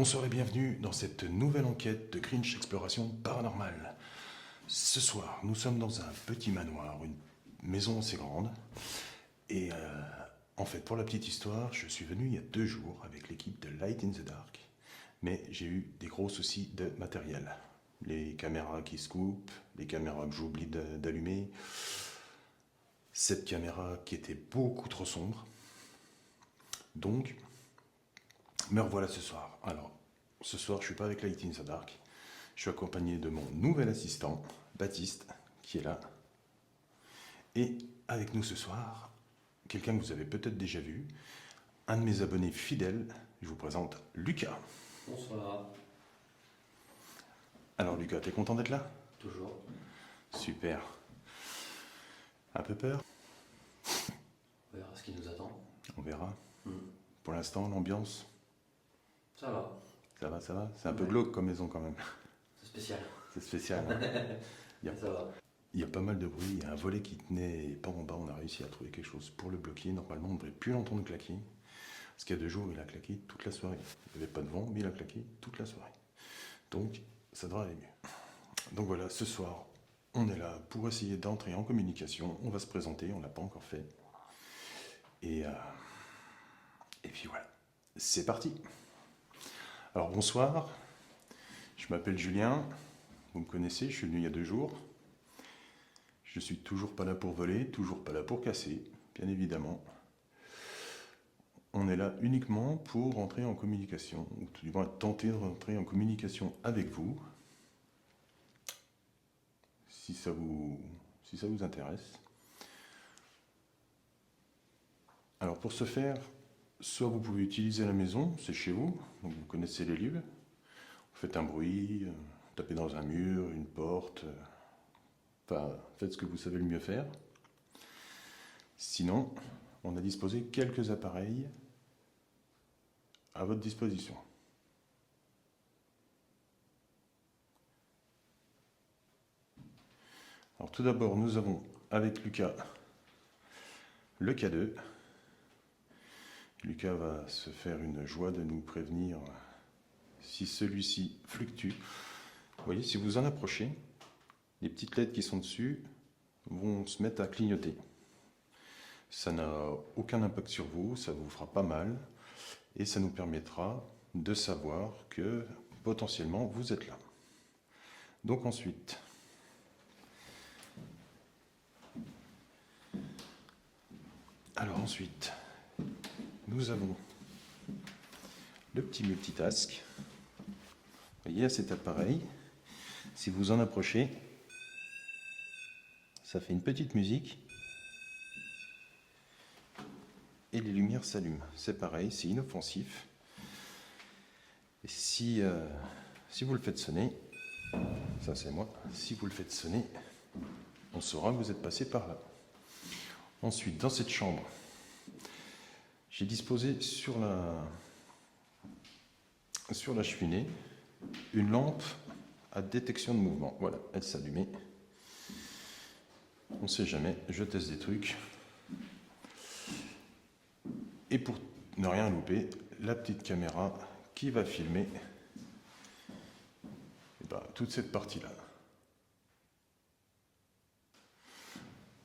Bonsoir et bienvenue dans cette nouvelle enquête de Cringe Exploration Paranormale. Ce soir, nous sommes dans un petit manoir, une maison assez grande. Et en fait, pour la petite histoire, je suis venu il y a 2 jours avec l'équipe de Light in the Dark. Mais j'ai eu des gros soucis de matériel. Les caméras qui se coupent, les caméras que j'oublie d'allumer, cette caméra qui était beaucoup trop sombre. Donc, me revoilà ce soir. Alors, ce soir, je ne suis pas avec Light in the Dark. Je suis accompagné de mon nouvel assistant, Baptiste, qui est là. Et avec nous ce soir, quelqu'un que vous avez peut-être déjà vu, un de mes abonnés fidèles. Je vous présente Lucas. Bonsoir. Alors Lucas, t'es content d'être là? Toujours. Super. Un peu peur? On verra ce qui nous attend. On verra. Pour l'instant, l'ambiance, Ça va. ça va, ça va. C'est un peu Ouais. glauque comme maison quand même. C'est spécial. C'est spécial. Hein. Mais ça va. Il y a pas mal de bruit. Il y a un volet qui tenait pas en bas. On a réussi à trouver quelque chose pour le bloquer. Normalement, on ne devrait plus l'entendre claquer. Parce qu'il y a 2 jours, il a claqué toute la soirée. Il n'y avait pas de vent, mais il a claqué toute la soirée. Donc, ça devrait aller mieux. Donc voilà, ce soir, on est là pour essayer d'entrer en communication. On va se présenter, on ne l'a pas encore fait. Et puis voilà, c'est parti. Alors bonsoir, je m'appelle Julien, vous me connaissez, je suis venu il y a 2 jours. Je suis toujours pas là pour voler, toujours pas là pour casser, bien évidemment. On est là uniquement pour rentrer en communication, ou tout du moins tenter de rentrer en communication avec vous, si ça vous intéresse. Alors pour ce faire, soit vous pouvez utiliser la maison, c'est chez vous, donc vous connaissez les lieux. Vous faites un bruit, tapez dans un mur, une porte, enfin faites ce que vous savez le mieux faire. Sinon, on a disposé quelques appareils à votre disposition. Alors tout d'abord, nous avons avec Lucas le K2. Lucas va se faire une joie de nous prévenir si celui-ci fluctue. Vous voyez, si vous en approchez, les petites LED qui sont dessus vont se mettre à clignoter. Ça n'a aucun impact sur vous, ça vous fera pas mal et ça nous permettra de savoir que potentiellement vous êtes là. Donc ensuite, nous avons le petit multitask. Vous voyez, à cet appareil, si vous en approchez, ça fait une petite musique et les lumières s'allument. C'est pareil, c'est inoffensif. Et si vous le faites sonner, ça c'est moi, si vous le faites sonner, on saura que vous êtes passé par là. Ensuite, dans cette chambre, j'ai disposé sur la cheminée une lampe à détection de mouvement. Voilà, elle s'allumait. On ne sait jamais, je teste des trucs. Et pour ne rien louper, la petite caméra qui va filmer toute cette partie-là.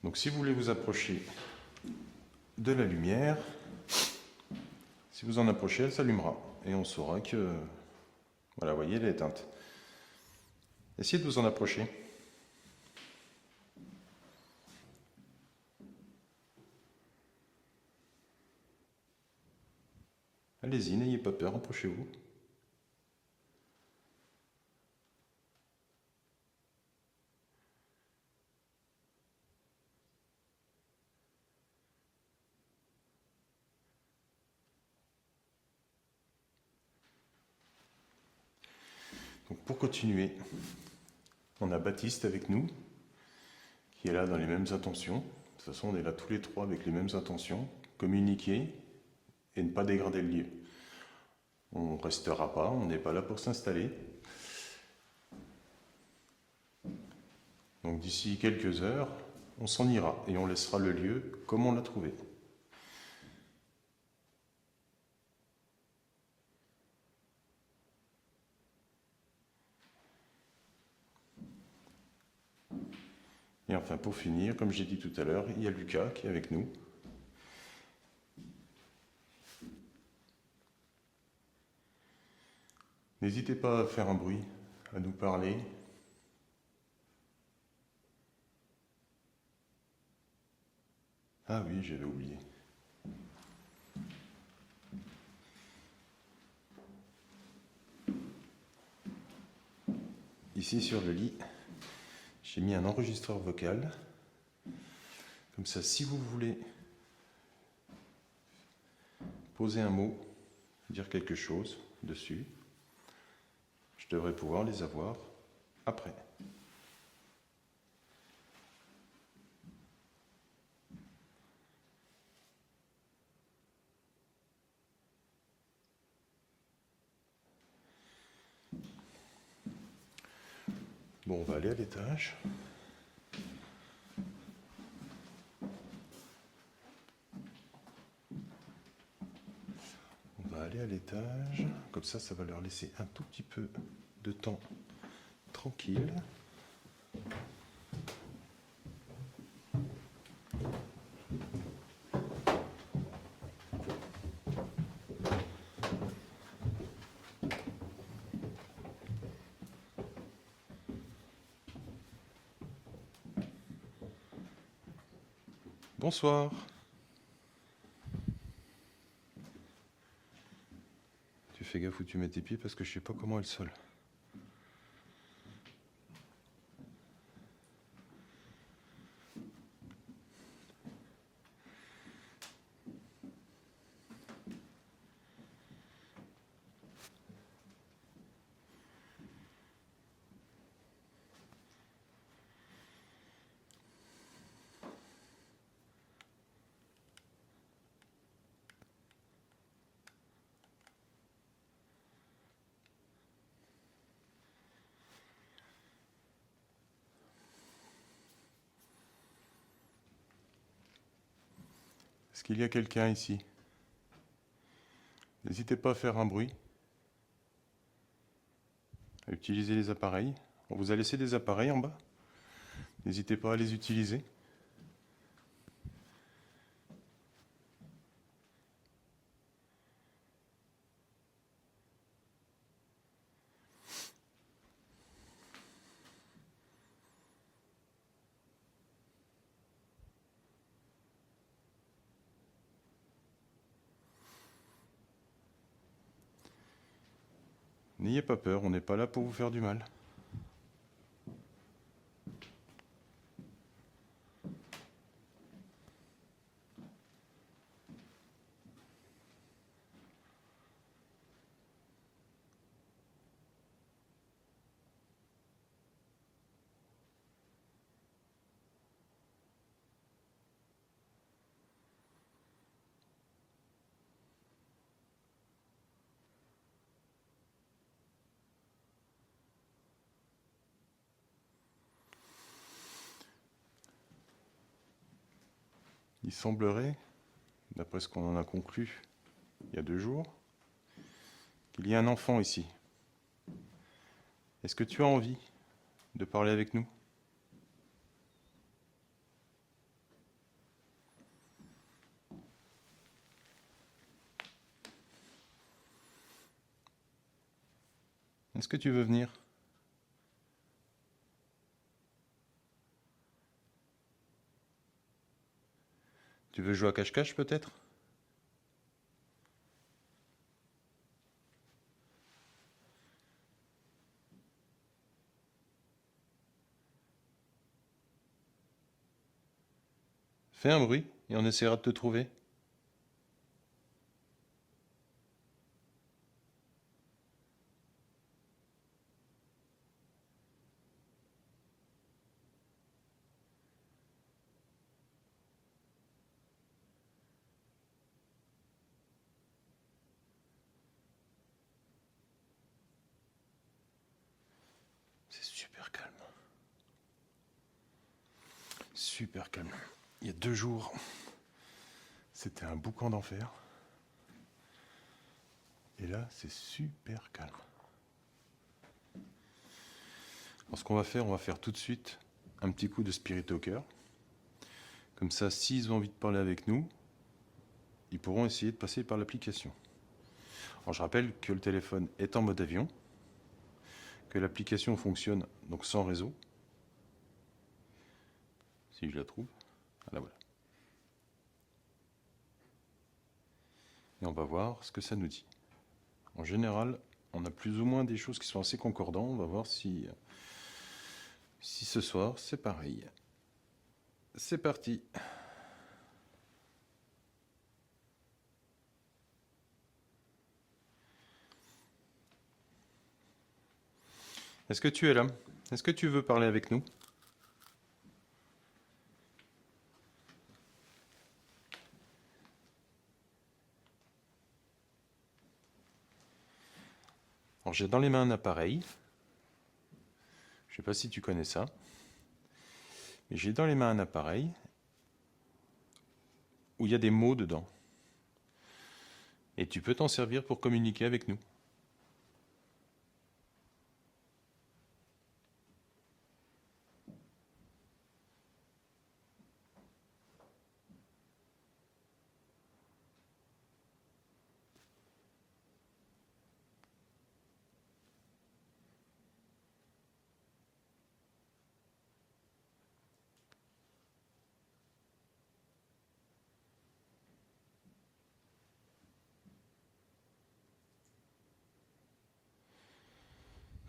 Donc si vous voulez vous approcher de la lumière, si vous en approchez, elle s'allumera. Et on saura que... Voilà, vous voyez, elle est éteinte. Essayez de vous en approcher. Allez-y, n'ayez pas peur, approchez-vous. Donc pour continuer, on a Baptiste avec nous, qui est là dans les mêmes intentions. De toute façon, on est là tous les 3 avec les mêmes intentions. Communiquer et ne pas dégrader le lieu. On ne restera pas, on n'est pas là pour s'installer. Donc d'ici quelques heures, on s'en ira et on laissera le lieu comme on l'a trouvé. Et enfin, pour finir, comme j'ai dit tout à l'heure, il y a Lucas qui est avec nous. N'hésitez pas à faire un bruit, à nous parler. Ah oui, j'avais oublié. Ici sur le lit, j'ai mis un enregistreur vocal. Comme ça, si vous voulez poser un mot, dire quelque chose dessus, je devrais pouvoir les avoir après. Bon, on va aller à l'étage. On va aller à l'étage. Comme ça va leur laisser un tout petit peu de temps tranquille. Bonsoir. Tu fais gaffe où tu mets tes pieds parce que je sais pas comment est le sol. Est-ce qu'il y a quelqu'un ici? N'hésitez pas à faire un bruit, à utiliser les appareils. On vous a laissé des appareils en bas. N'hésitez pas à les utiliser. N'ayez pas peur, on n'est pas là pour vous faire du mal. Il semblerait, d'après ce qu'on en a conclu il y a 2 jours, qu'il y a un enfant ici. Est-ce que tu as envie de parler avec nous? Est-ce que tu veux venir? Tu veux jouer à cache-cache peut-être? Fais un bruit et on essaiera de te trouver. C'est super calme. Super calme. Il y a 2 jours, c'était un boucan d'enfer. Et là, c'est super calme. Alors, ce qu'on va faire, on va faire tout de suite un petit coup de spirit au cœur. Comme ça, s'ils ont envie de parler avec nous, ils pourront essayer de passer par l'application. Alors, je rappelle que le téléphone est en mode avion, que l'application fonctionne donc sans réseau. Si je la trouve. Ah, là voilà. Et on va voir ce que ça nous dit. En général, on a plus ou moins des choses qui sont assez concordants. On va voir si ce soir c'est pareil. C'est parti. Est-ce que tu es là? Est-ce que tu veux parler avec nous? Alors j'ai dans les mains un appareil. Je ne sais pas si tu connais ça. Mais j'ai dans les mains un appareil où il y a des mots dedans. Et tu peux t'en servir pour communiquer avec nous.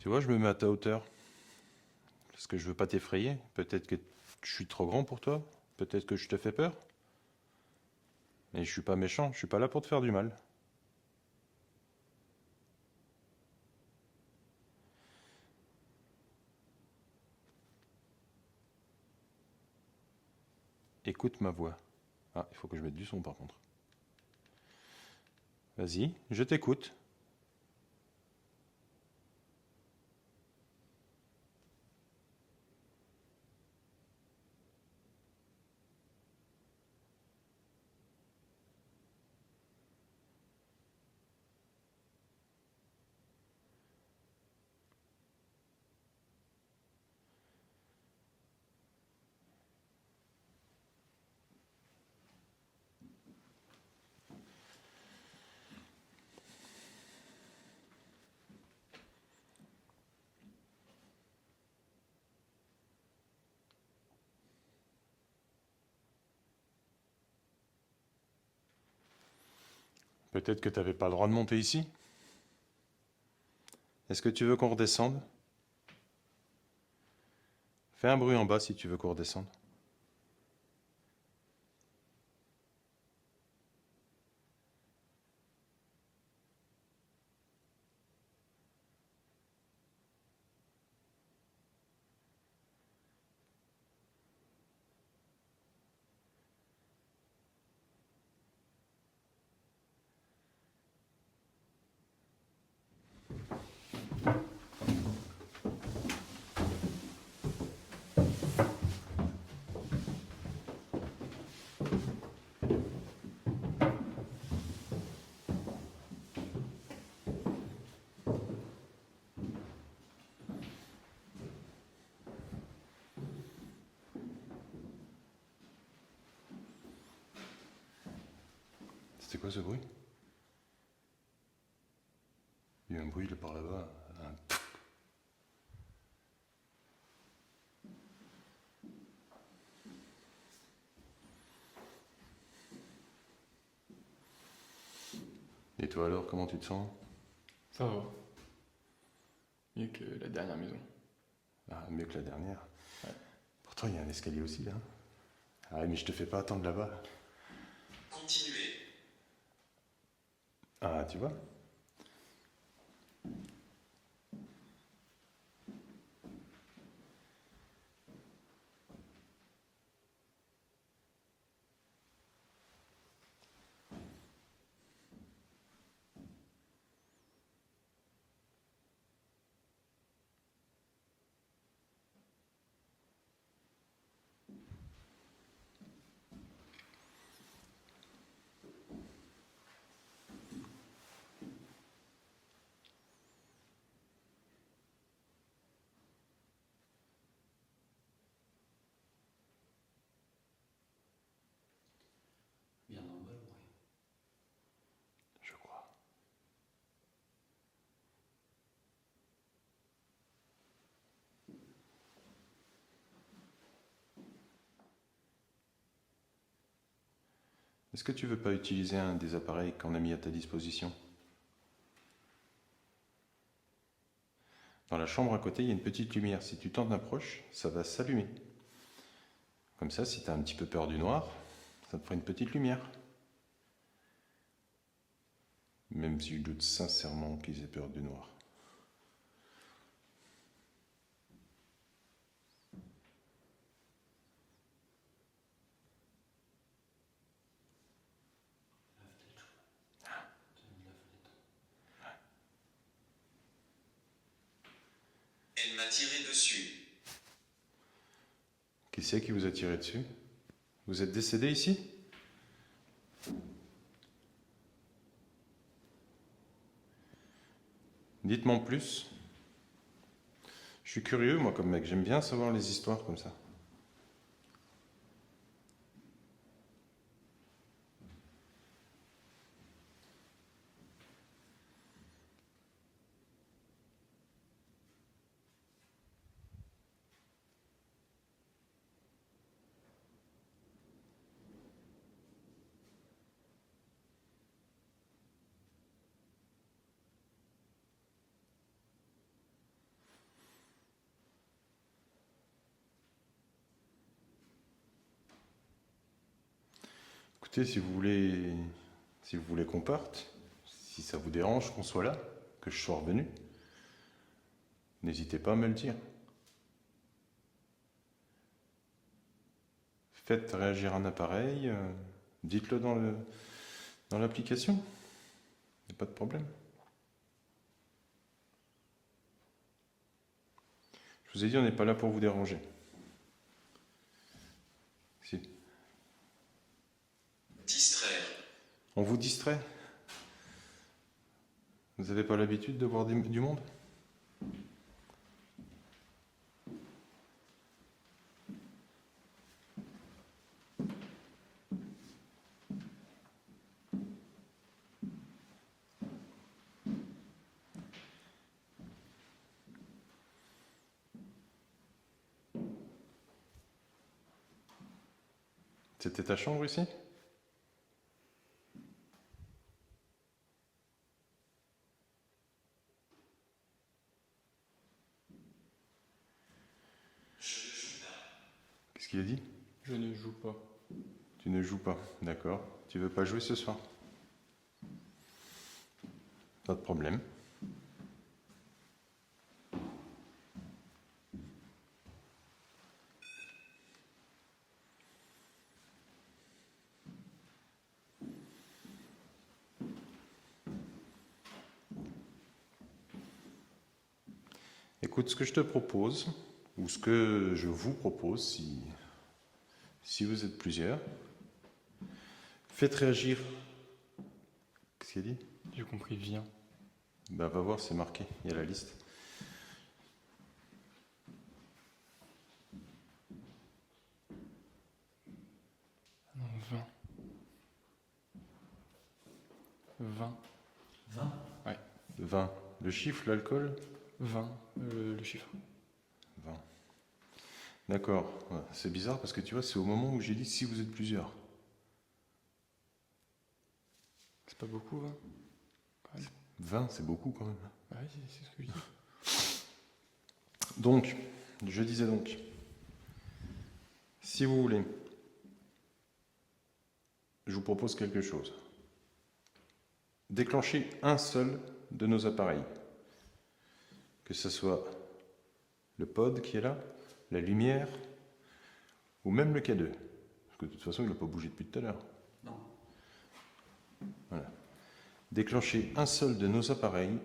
Tu vois, je me mets à ta hauteur. Parce que je veux pas t'effrayer. Peut-être que je suis trop grand pour toi. Peut-être que je te fais peur. Mais je suis pas méchant. Je suis pas là pour te faire du mal. Écoute ma voix. Ah, il faut que je mette du son par contre. Vas-y, je t'écoute. Peut-être que tu n'avais pas le droit de monter ici. Est-ce que tu veux qu'on redescende? Fais un bruit en bas si tu veux qu'on redescende. C'était quoi ce bruit? Il y a eu un bruit là par là-bas. Et toi alors, comment tu te sens? Ça va. Mieux que la dernière maison. Ah, mieux que la dernière. Ouais. Pourtant, il y a un escalier aussi là. Ah, mais je te fais pas attendre là-bas. Continuez. Ah, tu vois? Est-ce que tu veux pas utiliser un des appareils qu'on a mis à ta disposition? Dans la chambre à côté, il y a une petite lumière. Si tu t'en approches, ça va s'allumer. Comme ça, si tu as un petit peu peur du noir, ça te fera une petite lumière. Même si je doute sincèrement qu'ils aient peur du noir. Elle m'a tiré dessus. Qui c'est qui vous a tiré dessus? Vous êtes décédé ici? Dites-moi en plus. Je suis curieux, moi, comme mec. J'aime bien savoir les histoires comme ça. Écoutez, si vous voulez qu'on parte, si ça vous dérange qu'on soit là, que je sois revenu, n'hésitez pas à me le dire. Faites réagir un appareil, dites-le dans l'application. Il n'y a pas de problème. Je vous ai dit, on n'est pas là pour vous déranger. Si. Distraire. On vous distrait? Vous n'avez pas l'habitude de voir du monde? C'était ta chambre ici? Qu'est-ce qu'il a dit? Je ne joue pas. Tu ne joues pas, d'accord. Tu veux pas jouer ce soir? Pas de problème. Écoute, ce que je te propose, ou ce que je vous propose, si vous êtes plusieurs, faites réagir. Qu'est-ce qu'il a dit? J'ai compris, viens. Ben, va voir, c'est marqué, il y a la liste. Non, 20. 20. 20. 20. Le chiffre, l'alcool? 20, le chiffre. 20. D'accord. Ouais, c'est bizarre parce que tu vois, c'est au moment où j'ai dit si vous êtes plusieurs. C'est pas beaucoup, 20? 20, c'est beaucoup quand même. Ouais, c'est ce que je dis. Donc, je disais donc, si vous voulez, je vous propose quelque chose. Déclenchez un seul de nos appareils. Que ce soit le pod qui est là, la lumière, ou même le K2. Parce que de toute façon, il n'a pas bougé depuis tout à l'heure. Non. Voilà. Déclenchez un seul de nos appareils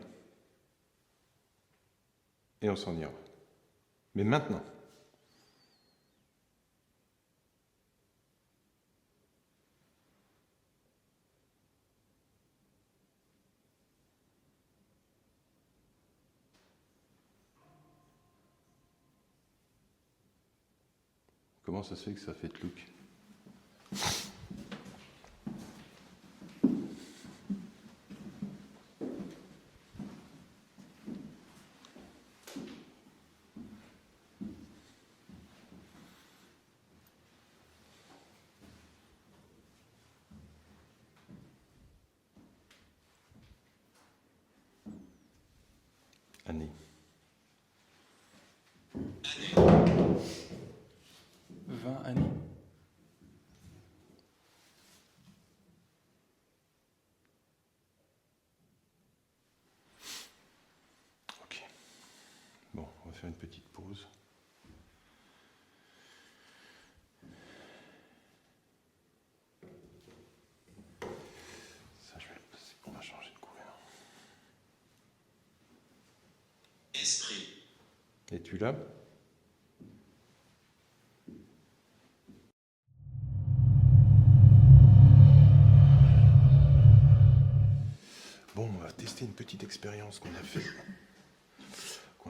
et on s'en ira. Mais maintenant. Comment ça se fait que ça fait tlouk? Année. année, 20 années. Ok. Bon, on va faire une petite pause. Ça, je vais le passer. On va changer de couleur. esprit, Es-tu là? Bon, on va tester une petite expérience qu'on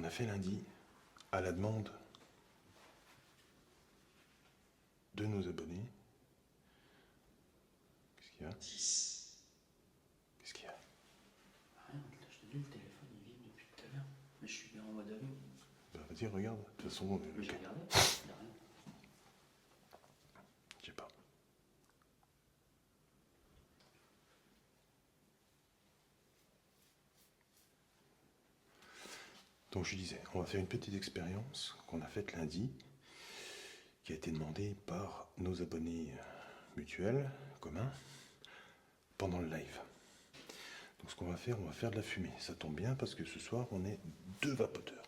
a fait lundi à la demande de nos abonnés. Qu'est-ce qu'il y a? 10, Qu'est-ce qu'il y a? Rien, là, je te dis, le téléphone il vibre depuis tout à l'heure. Mais je suis bien en mode avion. Bah, vas-y, regarde. De toute façon, Mais j'ai regardé, il n'y a rien. je sais pas. Donc je disais, on va faire une petite expérience qu'on a faite lundi, qui a été demandée par nos abonnés mutuels, communs, pendant le live. Donc ce qu'on va faire, on va faire de la fumée. Ça tombe bien parce que ce soir, on est 2 vapoteurs.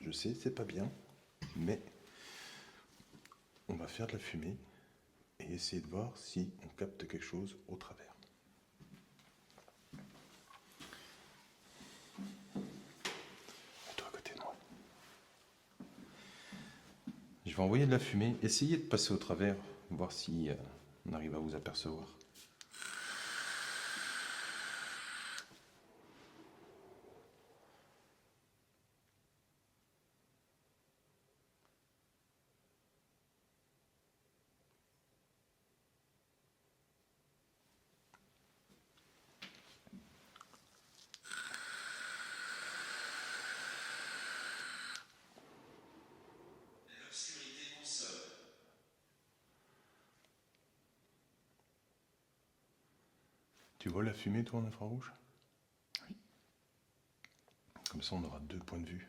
Je sais, c'est pas bien, mais on va faire de la fumée et essayer de voir si on capte quelque chose au travers. Mets-toi à côté de moi. Je vais envoyer de la fumée. Essayez de passer au travers, voir si on arrive à vous apercevoir. l'obscurité console, Tu vois la fumée, toi, en infrarouge? Oui. Comme ça, on aura 2 points de vue.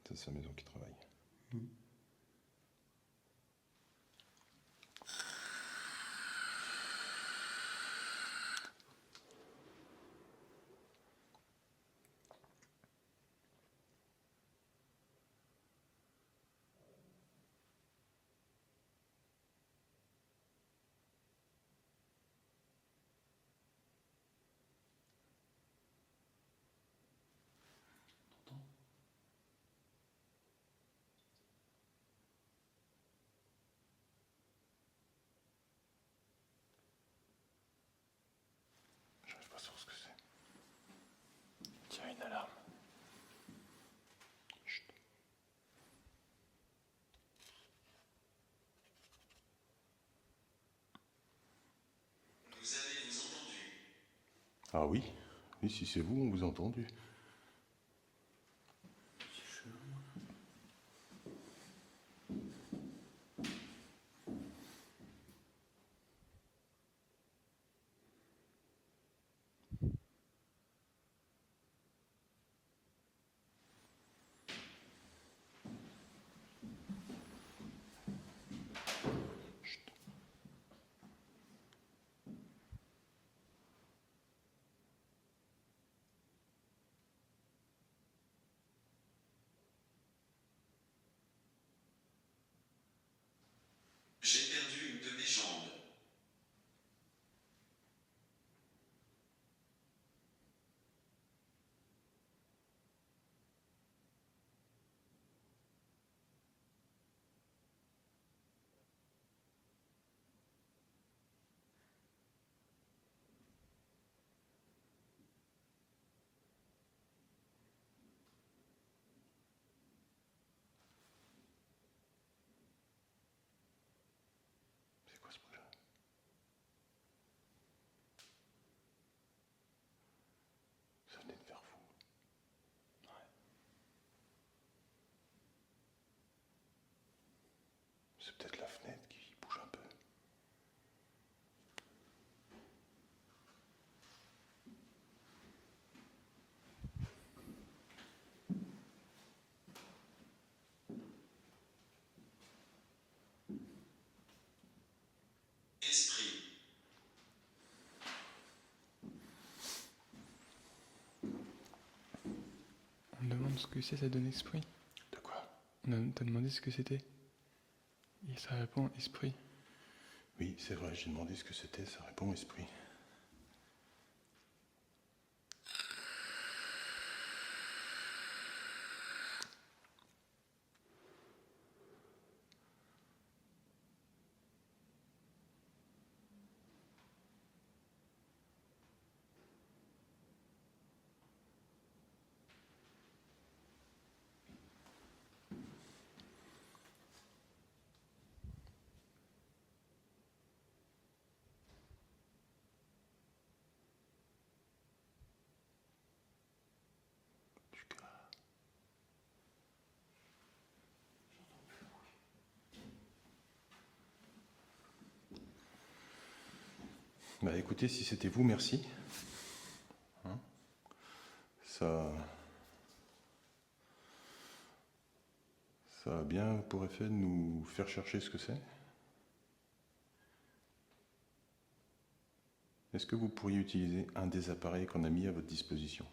Ça, c'est la maison qui travaille. T'entends? Je n'arrive pas sur ce que c'est. Tiens, une alarme. Chut. nous avez-vous entendu? Ah oui, oui, si c'est vous, on vous a entendu. C'est chelou. C'est peut-être la fenêtre qui bouge un peu. Esprit. On me demande ce que c'est, ça donne esprit. De quoi? T'as demandé ce que c'était. Et ça répond esprit. Oui, c'est vrai, j'ai demandé ce que c'était, ça répond esprit. Bah écoutez, si c'était vous, merci. Hein, ça a bien pour effet de nous faire chercher ce que c'est. Est-ce que vous pourriez utiliser un des appareils qu'on a mis à votre disposition?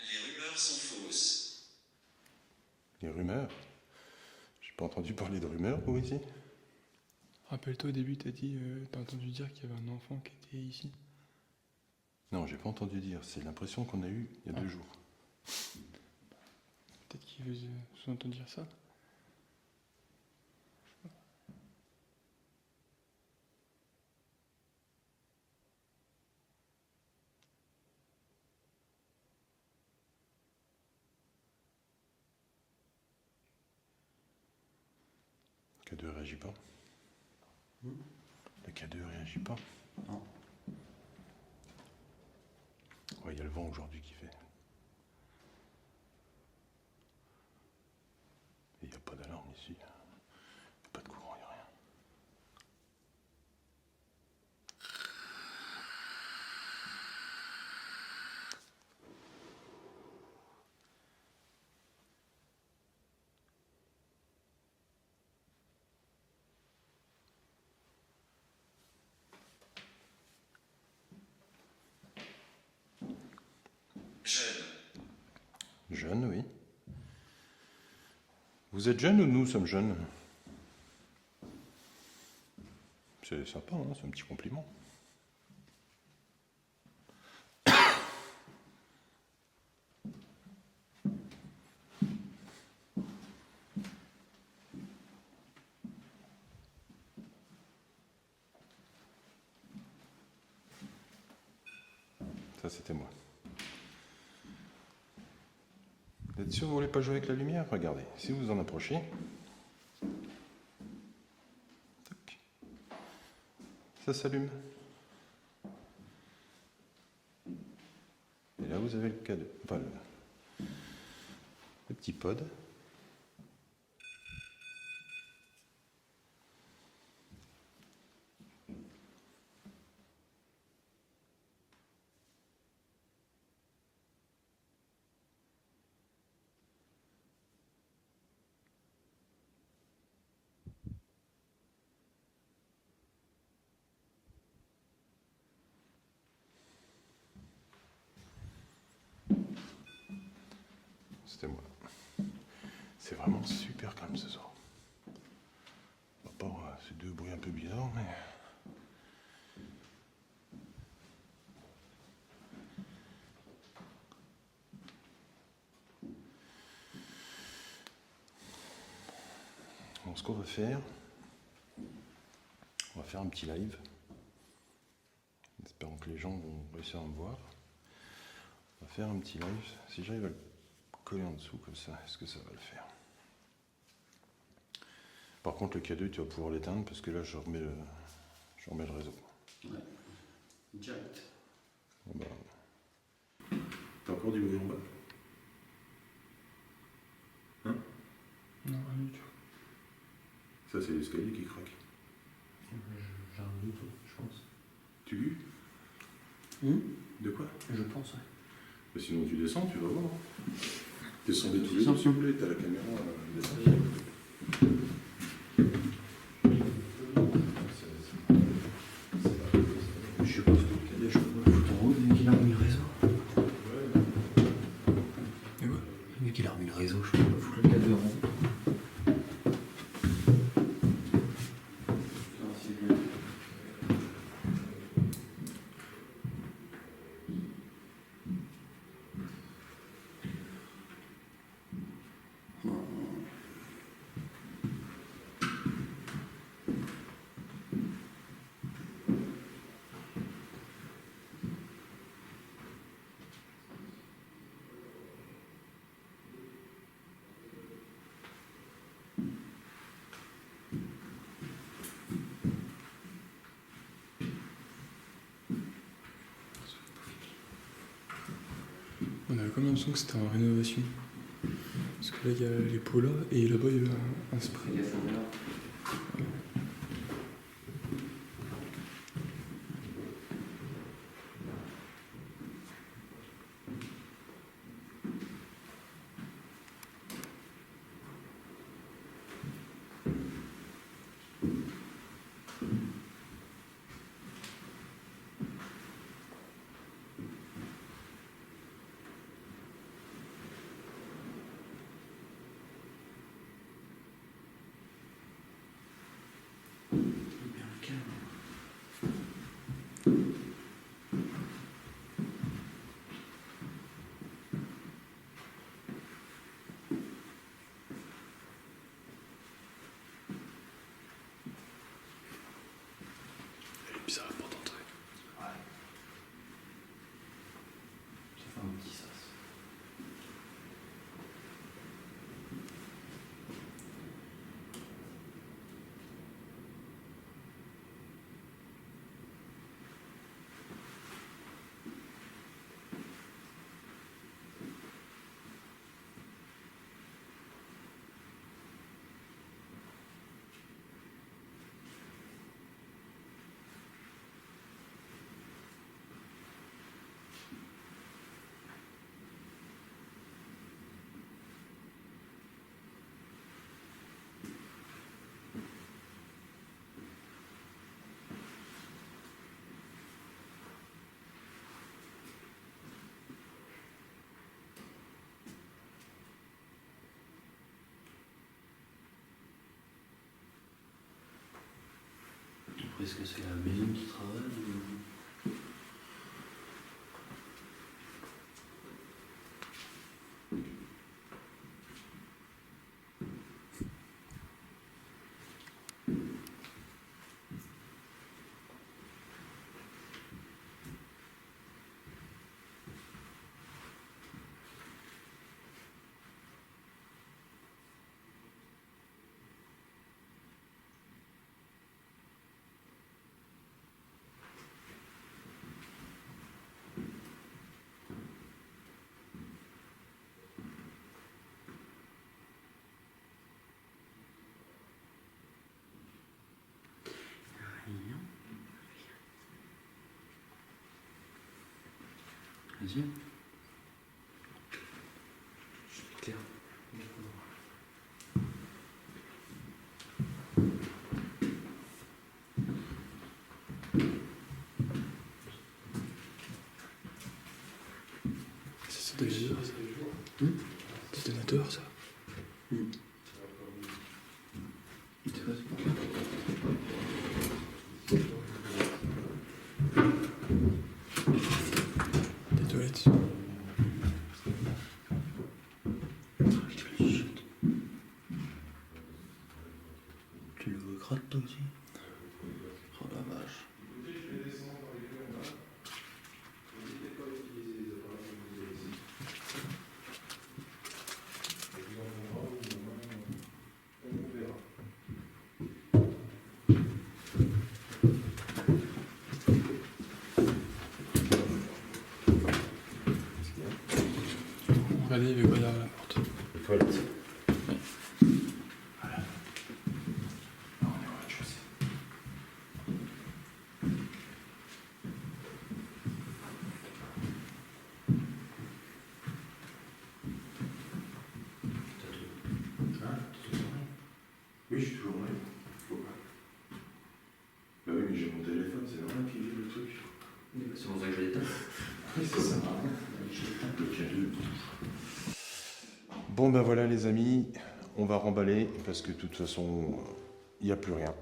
Les rumeurs sont fausses. Les rumeurs? J'ai pas entendu parler de rumeurs, vous, ici? Rappelle-toi au début, t'as entendu dire qu'il y avait un enfant qui était ici. Non, j'ai pas entendu dire. C'est l'impression qu'on a eue il y a 2 jours. Peut-être qu'il veut sous-entendre dire ça. K2 réagit pas. Le K2 réagit pas. Non. Ouais, il y a le vent aujourd'hui qui fait. Il n'y a pas d'alarme ici. Il n'y a pas de courant, il n'y a rien. Jeune. Jeune, oui. Vous êtes jeune ou nous sommes jeunes? C'est sympa, hein, c'est un petit compliment. Ça, c'était moi. Vous êtes sûr que vous voulez pas jouer avec la lumière? Regardez, si vous en approchez. Tac. Ça s'allume. Et là, vous avez le cadeau. Enfin, le petit pod. C'était moi. C'est vraiment super calme ce soir. À part ces 2 bruits un peu bizarres, mais... Bon, ce qu'on va faire, on va faire un petit live. Espérons que les gens vont réussir à me voir. On va faire un petit live. Si j'arrive à le coller en dessous comme ça, est-ce que ça va le faire? Par contre, le K2, tu vas pouvoir l'éteindre parce que là, je remets le réseau. Ouais. Direct. Bon, bah. T'as encore du bruit en bas? Hein? Non, rien du tout. Ça, c'est l'escalier qui craque. J'ai un doute, je pense. Tu De quoi? Je pense, ouais. Bah, sinon, tu descends, tu vas voir. Descendez tous les deux, s'il vous plaît, t'as la caméra. Descendez. Je sais pas, je peux foutre en haut, le mec il a remis le réseau. Et ouais. Le mec il a remis le réseau, je peux pas foutre le cadre en haut. On avait comme l'impression que c'était en rénovation. Parce que là, il y a les pots là, et là-bas, il y a un spray. Fais gaffe au verre. Bien calme. Elle est bizarre la porte d'entrée. Ouais. Ça fait un petit sas. Est-ce que c'est la maison qui travaille ou... Rien. Vas-y. C'est clair. C'est donateur, ça. C'est donateur, ça. C'est quoi ça? Des toilettes. Tu le grattes toi aussi? Oh la vache. regardé, il y avait quoi derrière la porte. Les toilettes. Ouais. Voilà. Ah, on est au rez-de-chaussée. Oui, je suis toujours là. Faut pas. Bah oui, mais j'ai mon téléphone, c'est normal qu'il vibre le truc. C'est pour ça que je l'éteins. Oui, ça sert à rien. Je l'éteins. Le cadeau. Bon ben voilà les amis, on va remballer parce que de toute façon, il n'y a plus rien.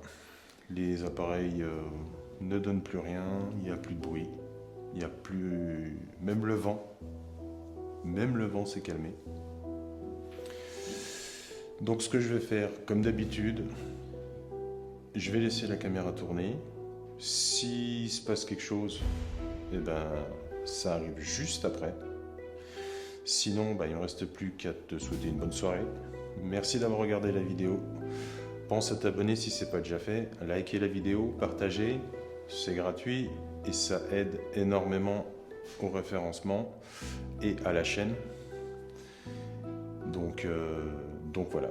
Les appareils ne donnent plus rien, il n'y a plus de bruit, il n'y a plus... Même le vent s'est calmé. Donc ce que je vais faire, comme d'habitude, je vais laisser la caméra tourner. S'il se passe quelque chose, eh ben, ça arrive juste après. Sinon, il ne me reste plus qu'à te souhaiter une bonne soirée. Merci d'avoir regardé la vidéo. Pense à t'abonner si ce n'est pas déjà fait. Likez la vidéo, partagez, c'est gratuit et ça aide énormément au référencement et à la chaîne. Donc voilà.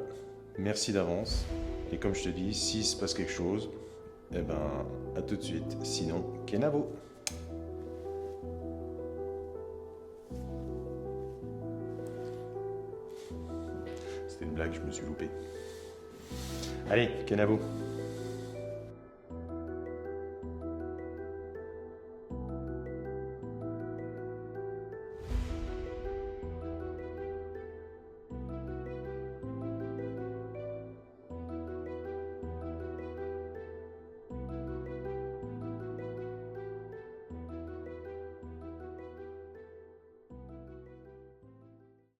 Merci d'avance. Et comme je te dis, s'il se passe quelque chose, eh ben, à tout de suite. Sinon, Kenavo. C'était une blague, je me suis loupé. Allez, Kenavo.